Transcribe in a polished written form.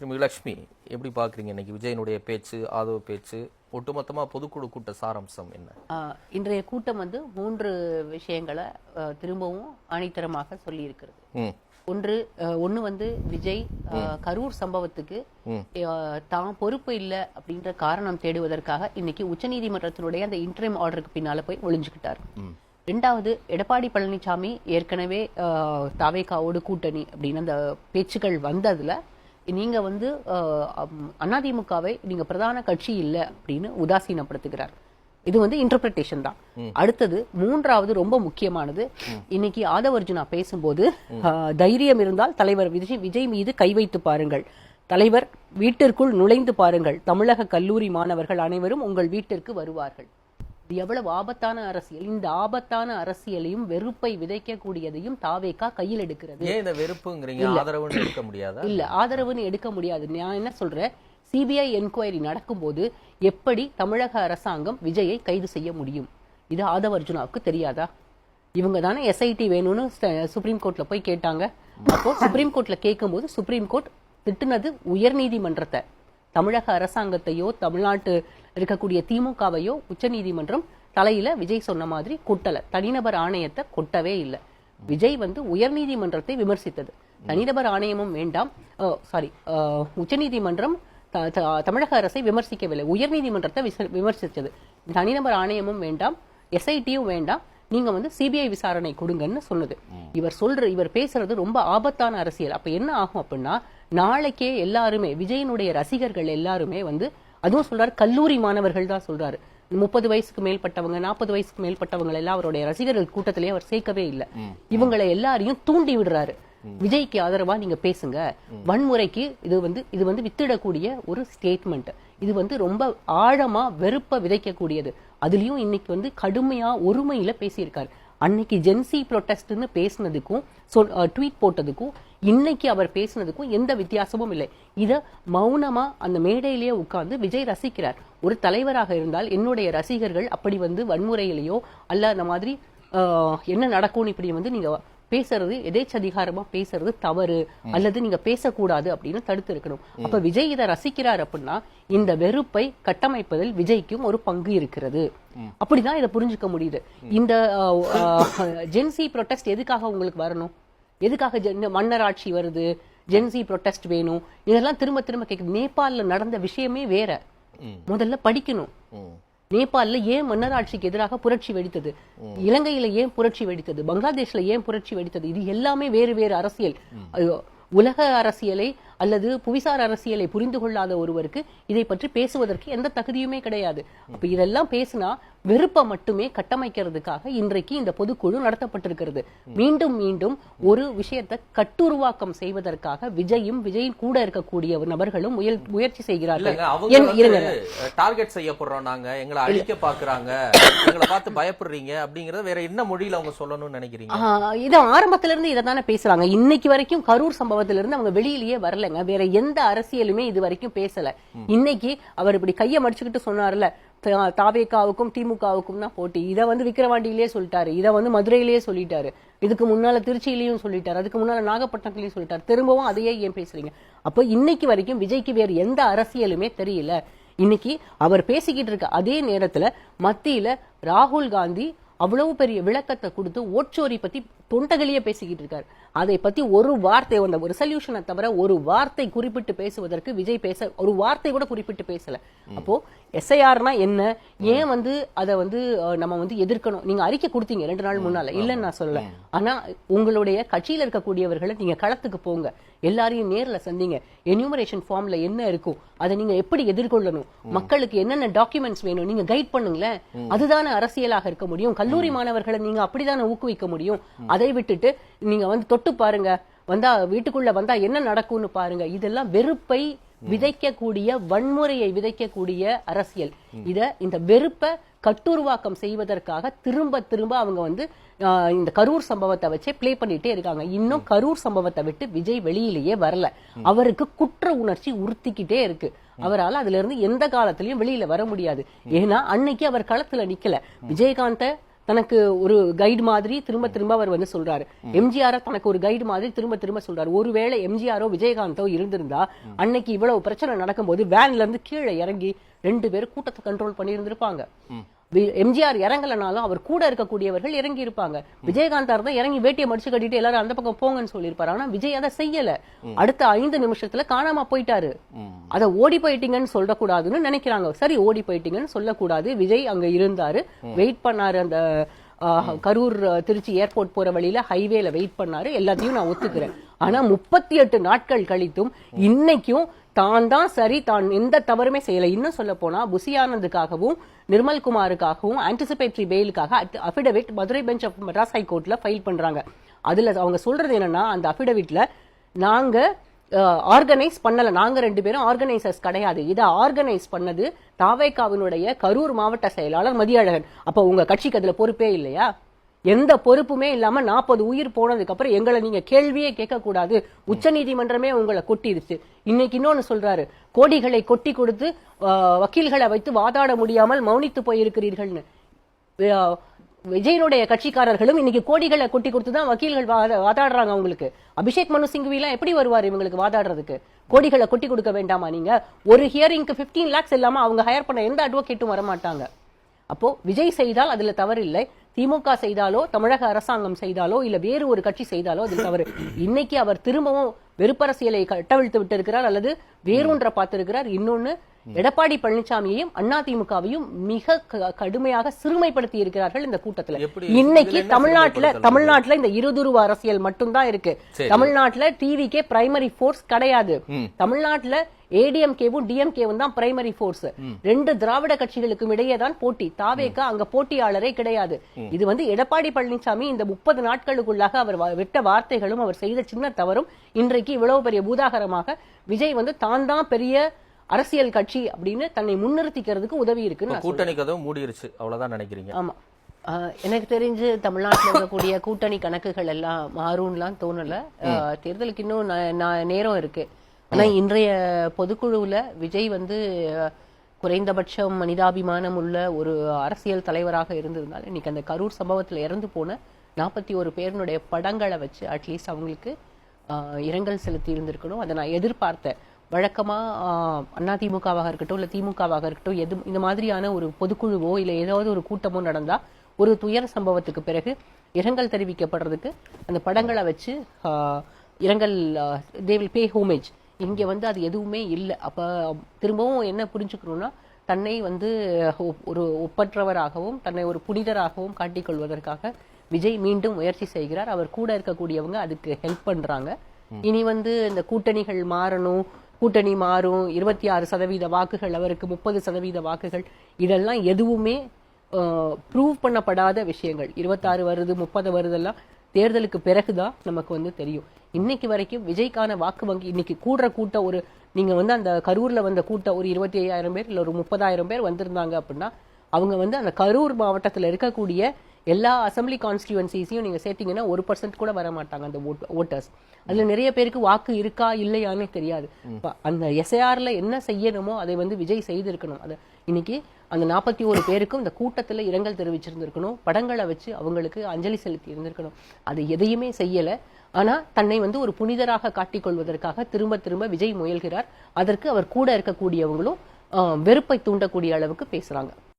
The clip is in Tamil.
திருமதி லட்சுமி, எப்படி பாக்குறீங்க இன்னைக்கு விஜயனுடைய பேச்சு, ஆதவ பேச்சு, ஒட்டுமொத்தமா பொதுக்குழு கூட்ட சாராம்சம் என்ன? இன்றைய கூட்டம் வந்து 3 விஷயங்களை திரும்பவும் ஆணித்தரமாக சொல்லி இருக்கிறது. ஒன்று வந்து விஜய் கரூர் சம்பவத்துக்கு தான் பொறுப்பு இல்லை அப்படின்ற காரணம் தேடுவதற்காக இன்னைக்கு உச்சநீதிமன்றத்தினுடைய அந்த இன்டரிம் ஆர்டருக்கு பின்னால போய் ஒளிஞ்சுக்கிட்டார். 2வது, எடப்பாடி பழனிசாமி ஏற்கனவே தாவேகாவோடு கூட்டணி அப்படின்னு அந்த பேச்சுக்கள் வந்ததுல நீங்க வந்து அதிமுகவை நீங்க பிரதான கட்சி இல்லை அப்படின்னு உதாசீனப்படுத்துகிறார். இது வந்து இன்டர்பிரிட்டேஷன் தான். அடுத்தது 3வது ரொம்ப முக்கியமானது, இன்னைக்கு ஆதவர்ஜுனா பேசும்போது தைரியம் இருந்தால் தலைவர் விஜய் மீது கை வைத்து பாருங்கள், தலைவர் வீட்டிற்குள் நுழைந்து பாருங்கள், தமிழக கல்லூரி மாணவர்கள் அனைவரும் உங்கள் வீட்டிற்கு வருவார்கள். இது எவ்வளவு ஆபத்தான அரசியல்! இந்த ஆபத்தான அரசியலையும் வெறுப்பை விதைக்கக்கூடியதையும் தாவேகா கையில் எடுக்கிறது. ஆதரவுன்னு எடுக்க முடியாது. இல்ல, ஆதரவுன்னு எடுக்க முடியாது. நான் என்ன சொல்றேன், சிபிஐ என்கொயரி நடக்கும்போது எப்படி தமிழக அரசாங்கம் விஜயை கைது செய்ய முடியும்? இது ஆதவர்ஜுனாவுக்கு தெரியாதா? இவங்க தானே எஸ்ஐடி வேணும்னு சுப்ரீம் கோர்ட்ல போய் கேட்டாங்க. அப்போ சுப்ரீம் கோர்ட்ல கேட்கும்போது சுப்ரீம் கோர்ட் திட்டுனது உயர் நீதிமன்றத்தை, தமிழக அரசாங்கத்தையோ தமிழ்நாட்டு இருக்கக்கூடிய திமுகவையோ உச்ச நீதிமன்றம் தலையில விஜய் சொன்ன மாதிரி கொட்டல. தனிநபர் ஆணையத்தை கொட்டவே இல்லை. விஜய் வந்து உயர் நீதிமன்றத்தை விமர்சித்தது. தனிநபர் ஆணையமும் வேண்டாம், உச்ச நீதிமன்றம் தமிழக அரசை விமர்சிக்கவில்லை, உயர் நீதிமன்றத்தை விமர்சித்தது. தனிநபர் ஆணையமும் வேண்டாம், எஸ்ஐடியும் வேண்டாம், நீங்க வந்து சிபிஐ விசாரணை கொடுங்கன்னு சொன்னது. இவர் பேசுறது ரொம்ப ஆபத்தான அரசியல். அப்ப என்ன ஆகும் அப்படின்னா, நாளைக்கே எல்லாருமே விஜயனுடைய ரசிகர்கள் எல்லாருமே வந்து, அதுவும் சொல்றாரு கல்லூரி மாணவர்கள் தான் சொல்றாரு, 30 வயசுக்கு மேற்பட்டவங்க 40 வயசுக்கு மேற்பட்டவங்க எல்லாம் அவருடைய ரசிகர்கள் கூட்டத்திலேயே அவர் சேர்க்கவே இல்லை. இவங்களை எல்லாரையும் தூண்டி விடுறாரு. விஜய்க்கு ஆதரவா நீங்க பேசுங்க, வன்முறைக்கு இது வந்து வித்திடக்கூடிய ஒரு ஸ்டேட்மெண்ட். இது வந்து ரொம்ப ஆழமா வெறுப்ப விதைக்கக்கூடியது. அதுலயும் இன்னைக்கு வந்து கடுமையா ஒருமையில பேசியிருக்காரு. அன்னைக்கு ஜென்சி ப்ரொட்டஸ்ட்னு பேசினதுக்கும் ட்வீட் போட்டதுக்கும் இன்னைக்கு அவர் பேசினதுக்கும் எந்த வித்தியாசமும் இல்லை. இத மௌனமா அந்த மேடையிலேயே உட்கார்ந்து விஜய் ரசிக்கிறார். ஒரு தலைவராக இருந்தால் என்னுடைய ரசிகர்கள் அப்படி வந்து வன்முறையிலேயோ அல்ல அந்த மாதிரி என்ன நடக்கும் இப்படி வந்து நீங்க பேசுறது, எதேச்சதிகாரமா பேசுறது தவறு, அல்லது நீங்க பேசக்கூடாது அப்படின்னு தடுத்து இருக்கணும். அப்ப விஜய் இதை ரசிக்கிறார் அப்படின்னா இந்த வெறுப்பை கட்டமைப்பதில் விஜய்க்கும் ஒரு பங்கு இருக்கிறது. அப்படிதான் இதை புரிஞ்சுக்க முடியுது. இந்த ஜென்சி ப்ரொட்டஸ்ட் எதுக்காக உங்களுக்கு வரணும்? எதுக்காக மன்னராட்சி வருது, ஜென்சி ப்ரொட்டஸ்ட் வேணும், இதெல்லாம் திரும்ப திரும்ப கேட்குது. நேபாளில் நடந்த விஷயமே வேற. முதல்ல படிக்கணும். நேபாளில் ஏன் மன்னராட்சிக்கு எதிராக புரட்சி வெடித்தது, இலங்கையில ஏன் புரட்சி வெடித்தது, பங்களாதேஷ்ல ஏன் புரட்சி வெடித்தது, இது எல்லாமே வேறு வேறு அரசியல். உலக அரசியலை அல்லது புவிசார் அரசியலை புரிந்து கொள்ளாத ஒருவருக்கு இதை பற்றி பேசுவதற்கு எந்த தகுதியுமே கிடையாது. அப்ப இதெல்லாம் பேசினா வெறுப்பை மட்டுமே கட்டமைக்கிறதுக்காக இன்றைக்கு இந்த பொதுக்குழு நடத்தப்பட்டிருக்கிறது. மீண்டும் மீண்டும் ஒரு விஷயத்தை கட்டுருவாக்கம் செய்வதற்காக விஜயும் விஜயின் கூட இருக்கக்கூடிய நபர்களும் முயற்சி செய்கிறார்கள். டார்கெட் செய்யப்படுறோம், நாங்க எங்களை அழிக்க பாக்குறாங்க, எங்களை பார்த்து பயப்படுறீங்க அப்படிங்கறத வேற என்ன மொழியில அவங்க சொல்லணும்னு நினைக்கிறீங்க? இது ஆரம்பத்துல இருந்து இதை தானே பேசுறாங்க. இன்னைக்கு வரைக்கும் கரூர் சம்பவத்திலிருந்து அவங்க வெளியிலேயே வரல. வேற எந்த அரசியலுமே இது வரைக்கும் பேசல. இன்னைக்கு அவர் இப்படி கையை மடிச்சுக்கிட்டு சொன்னார்ல, தாவேகாவுக்கும் திமுகவுக்கும் தான் போட்டி. இதை வந்து விக்கிரவாண்டியிலேயே சொல்லிட்டாரு, இதை வந்து மதுரையிலேயே சொல்லிட்டாரு, இதுக்கு முன்னால திருச்சியிலையும் சொல்லிட்டாரு, அதுக்கு முன்னால நாகப்பட்டினத்திலையும் சொல்லிட்டாரு. திரும்பவும் அதையே ஏன் பேசுறீங்க? அப்போ இன்னைக்கு வரைக்கும் விஜய்க்கு வேறு எந்த அரசியலுமே தெரியல. இன்னைக்கு அவர் பேசிக்கிட்டு இருக்க அதே நேரத்துல மத்தியில ராகுல் காந்தி அவ்வளவு பெரிய விளக்கத்தை கொடுத்து ஓட்சோரி பத்தி தொண்டகளையே பேசிக்கிட்டு இருக்காரு. அதை பத்தி ஒரு வார்த்தை, ஒரு சொல்யூஷனை தவிர ஒரு வார்த்தை குறிப்பிட்டு பேசுவதற்கு விஜய் ஒரு வார்த்தை கூட குறிப்பிட்டு பேசல. அப்போ எஸ்ஐஆர்னா என்ன, ஏன் வந்து அதை வந்து நம்ம வந்து எதிர்க்கணும்? நீங்க அறிக்கை கொடுத்தீங்க 2 நாள் முன்னால, இல்லைன்னு நான் சொல்லல. ஆனா உங்களுடைய கட்சியில இருக்கக்கூடியவர்களை நீங்க களத்துக்கு போங்க, எல்லாரையும் நேர்ல சந்திங்க, என்யூமரேஷன் ஃபார்ம்ல என்ன இருக்கும் அதை நீங்க எப்படி எதிர்கொள்ளணும், மக்களுக்கு என்னென்ன டாக்குமெண்ட்ஸ் வேணும் நீங்க கைட் பண்ணுங்களேன். அதுதானே அரசியலாக இருக்க முடியும். கல்லூரி மாணவர்களை நீங்க அப்படித்தானே ஊக்குவிக்க முடியும். அதை விட்டுட்டு நீங்க வந்து தொட்டு பாருங்க, வந்தா வீட்டுக்குள்ள வந்தா என்ன நடக்கும்னு பாருங்க. இதெல்லாம் வெறுப்பை விதைக்கக்கூடிய, வன்முறையை விதைக்கக்கூடிய அரசியல். இந்த வெறுப்பை கட்டுருவாக்கம் செய்வதற்காக திரும்ப திரும்ப அவங்க வந்து இந்த கரூர் சம்பவத்தை வச்சே பிளே பண்ணிட்டே இருக்காங்க. இன்னும் கரூர் சம்பவத்தை விட்டு விஜய் வெளியிலேயே வரல. அவருக்கு குற்ற உணர்ச்சி உறுத்திக்கிட்டே இருக்கு. அவரால் அதுல இருந்து எந்த காலத்திலயும் வெளியில வர முடியாது. ஏன்னா அன்னைக்கு அவர் களத்துல நிக்கல. விஜயகாந்த தனக்கு ஒரு கைடு மாதிரி திரும்ப திரும்ப அவர் வந்து சொல்றாரு. எம்ஜிஆர் தனக்கு ஒரு கைடு மாதிரி திரும்ப திரும்ப சொல்றாரு. ஒருவேளை எம்ஜிஆரோ விஜயகாந்தோ இருந்திருந்தா அன்னைக்கு இவ்வளவு பிரச்சனை நடக்கும்போது வேன்ல இருந்து கீழே இறங்கி 2 பேரும் கூட்டத்தை கண்ட்ரோல் பண்ணி இருந்திருப்பாங்க. எம்ஜிஆர் இறங்கலனாலும் அவர் கூட இருக்கக்கூடியவர்கள் இறங்கி இருப்பாங்க. விஜயகாந்தார் தான் இறங்கி வேட்டியை மடிச்சு கட்டிட்டு எல்லாரும் அந்த பக்கம் போங்கன்னு சொல்லியிருப்பாரு. ஆனா விஜய் அதை செய்யல. அடுத்த 5 நிமிஷத்துல காணாம போயிட்டாரு. அத ஓடி போயிட்டீங்கன்னு சொல்லக்கூடாதுன்னு நினைக்கிறாங்க. சரி, ஓடி போயிட்டீங்கன்னு சொல்லக்கூடாது. விஜய் அங்க இருந்தாரு, வெயிட் பண்ணாரு. அந்த கரூர் திருச்சி ஏர்போர்ட் போற வழியில ஹைவேல வெயிட் பண்ணாரு. எல்லாத்தையும் நான் ஒத்துக்கிறேன். ஆனா 38 நாட்கள் கழித்தும் இன்னைக்கும் தான் தான் சரி, தான் எந்த தவறுமே செய்யல. இன்னும் சொல்ல போனா புசி ஆனந்துக்காகவும் நிர்மல்குமாருக்காகவும் ஆன்டிசிபேட்டரி பெயிலுக்காக affidavit Madurai bench of Madras ஹைகோர்ட்ல ஃபைல் பண்றாங்க. அதுல அவங்க சொல்றது என்னன்னா, அந்த அபிடவிட்ல நாங்க ஆர்கனைஸ் பண்ணல, நாங்க 2 பேரும் ஆர்கனைசர்ஸ் கிடையாது, இதை ஆர்கனைஸ் பண்ணது தாவேகாவினுடைய கரூர் மாவட்ட செயலாளர் மதியழகன். அப்ப உங்க கட்சிக்கு அதுல பொறுப்பே இல்லையா? எந்த பொறுப்புமே இல்லாம 40 உயிர் போனதுக்கு அப்புறம் எங்களை நீங்க கேள்வியே கேட்க கூடாது, உச்ச நீதிமன்றமே உங்களை கொட்டிடுச்சு. இன்னைக்கு இன்னொன்னு சொல்றாரு, கோடிகளை கொட்டி கொடுத்து வக்கீல்களை வைத்து வாதாட முடியாமல் மௌனித்து போயிருக்கிறீர்கள்னு. விஜயனுடைய கட்சிக்காரர்களும் இன்னைக்கு கோடிகளை கொட்டி கொடுத்துதான் வக்கீல்கள் வாதாடுறாங்க. அவங்களுக்கு அபிஷேக் மனு சிங்வி எல்லாம் எப்படி வருவார் இவங்களுக்கு வாதாடுறதுக்கு? கோடிகளை கொட்டி கொடுக்க வேண்டாமா? நீங்க ஒரு ஹியரிங்க்கு 15 lakhs இல்லாம அவங்க ஹையர் பண்ண எந்த அட்வொகேட்டும் வரமாட்டாங்க. அப்போ விஜய் செய்தால் அதுல தவறு இல்லை, திமுக செய்தாலோ தமிழக அரசாங்கம் செய்தாலோ இல்ல வேறு ஒரு கட்சி செய்தாலோ அதில் தவறு. இன்னைக்கு அவர் திரும்பவும் வெறுப்பரசியலை கட்டவிழ்த்து விட்டு இருக்கிறார், அல்லது வேறொன்ற பார்த்திருக்கிறார். இன்னொன்னு, எடப்பாடி பழனிசாமியையும் அதிமுகவையும் மிக கடுமையாக சிறுமைப்படுத்தி இருக்கிறார்கள் இந்த கூட்டத்துல. இன்னைக்கு தமிழ்நாட்டுல இந்த இருதுருவ அரசியல் மட்டும்தான் இருக்கு. தமிழ்நாட்டுல டிவிக்கே பிரைமரி போர்ஸ் கிடையாது. தமிழ்நாட்டுல ஏடிஎம்கேவும் டிஎம்கேவும் தான் பிரைமரி போர்ஸ். 2 திராவிட கட்சிகளுக்கும் இடையே தான் போட்டி. தாவேக அங்க போட்டியாளரே கிடையாது. இது வந்து எடப்பாடி பழனிசாமி இந்த 30 நாட்களுக்குள்ளாக அவர் விட்ட வார்த்தைகளும் அவர் செய்த சின்ன தவறும் இன்றைக்கு இவ்வளவு பெரிய பூதாகரமாக விஜய் வந்து தான் தான் பெரிய அரசியல் கட்சி அப்படின்னு தன்னை முன்னிறுத்திக்கிறதுக்கு உதவி இருக்கு. கூட்டணி கதவு மூடிருச்சு, அவ்வளவுதான் நினைக்கிறீங்க? ஆமா, எனக்கு தெரிஞ்சு தமிழ்நாட்டில் இருக்கக்கூடிய கூட்டணி கணக்குகள் எல்லாம் மாறும்லாம் தோணல. தேர்தலுக்கு இன்னும் நேரம் இருக்கு. ஆனா இன்றைய பொதுக்குழுவுல விஜய் வந்து குறைந்தபட்சம் மனிதாபிமானம் உள்ள ஒரு அரசியல் தலைவராக இருந்திருந்தால் இன்னைக்கு அந்த கரூர் சம்பவத்துல இறந்து போன 41 பேருடைய படங்களை வச்சு அட்லீஸ்ட் அவங்களுக்கு இரங்கல் செலுத்தி இருந்திருக்கணும். அதை நான் எதிர்பார்த்தேன். வழக்கமா அதிமுகவாக இருக்கட்டும் இல்ல திமுகவாக இருக்கட்டும், இந்த மாதிரியான ஒரு பொதுக்குழுவோ இல்ல ஏதாவது ஒரு கூட்டமோ நடந்தா ஒரு துயர சம்பவத்துக்கு பிறகு இரங்கல் தெரிவிக்கப்படுறதுக்கு அந்த படங்களை வச்சு இரங்கல் they will pay homage. இங்க வந்து அது எதுவுமே இல்லை. அப்ப திரும்பவும் என்ன புரிஞ்சுக்கணும்னா, தன்னை வந்து ஒரு ஒப்பற்றவராகவும் தன்னை ஒரு புனிதராகவும் காட்டிக்கொள்வதற்காக விஜய் மீண்டும் முயற்சி செய்கிறார். அவர் கூட இருக்கக்கூடியவங்க அதுக்கு ஹெல்ப் பண்றாங்க. இனி வந்து இந்த கூட்டணிகள் மாறணும், கூட்டணி மாறும், 26% வாக்குகள் அவருக்கு 30% வாக்குகள், இதெல்லாம் எதுவுமே ப்ரூவ் பண்ணப்படாத விஷயங்கள். 26 வருது 30 வருதெல்லாம் தேர்தலுக்கு பிறகுதான் நமக்கு வந்து தெரியும். இன்னைக்கு வரைக்கும் விஜய்க்கான வாக்கு வங்கி இன்னைக்கு கூடுற கூட்டம் ஒரு நீங்க வந்து அந்த கரூர்ல வந்த கூட்டம் ஒரு 25,000 பேர் இல்ல ஒரு 30,000 பேர் வந்திருந்தாங்க அப்படின்னா, அவங்க வந்து அந்த கரூர் மாவட்டத்தில் இருக்கக்கூடிய எல்லா அசம்பிளி கான்ஸ்டிடுவன்சிஸையும் நீங்க சேர்த்தீங்கன்னா 1% கூட வர மாட்டாங்க அந்த ஓட்டர்ஸ். அதுல நிறைய பேருக்கு வாக்கு இருக்கா இல்லையானே தெரியாது. அந்த எஸ்ஐஆர்ல என்ன செய்யணுமோ அதை வந்து விஜய் செய்திருக்கணும். அது இன்னைக்கு அந்த 41 பேருக்கும் இந்த கூட்டத்துல இரங்கல் தெரிவிச்சிருந்திருக்கணும், படங்களை வச்சு அவங்களுக்கு அஞ்சலி செலுத்தி இருந்திருக்கணும். அது எதையுமே செய்யல. ஆனா தன்னை வந்து ஒரு புனிதராக காட்டிக்கொள்வதற்காக திரும்ப திரும்ப விஜய் முயல்கிறார். அதற்கு அவர் கூட இருக்கக்கூடியவங்களும் வெறுப்பை தூண்டக்கூடிய அளவுக்கு பேசுறாங்க.